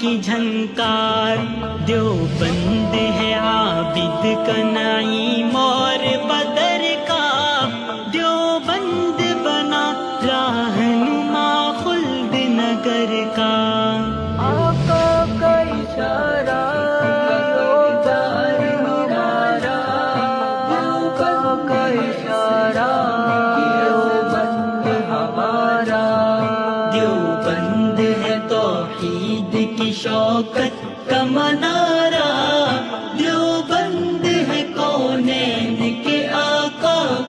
کی جھنکار، دیوبند ہے عابد کا نعیم اور بدر کا، دیوبند بنا راہنما خلد نگر کا۔ آقا کا اشارہ روزگار ہمارا، آقا کا اشارہ دیوبند ہمارا، دیوبند ہے توحید کی شوکت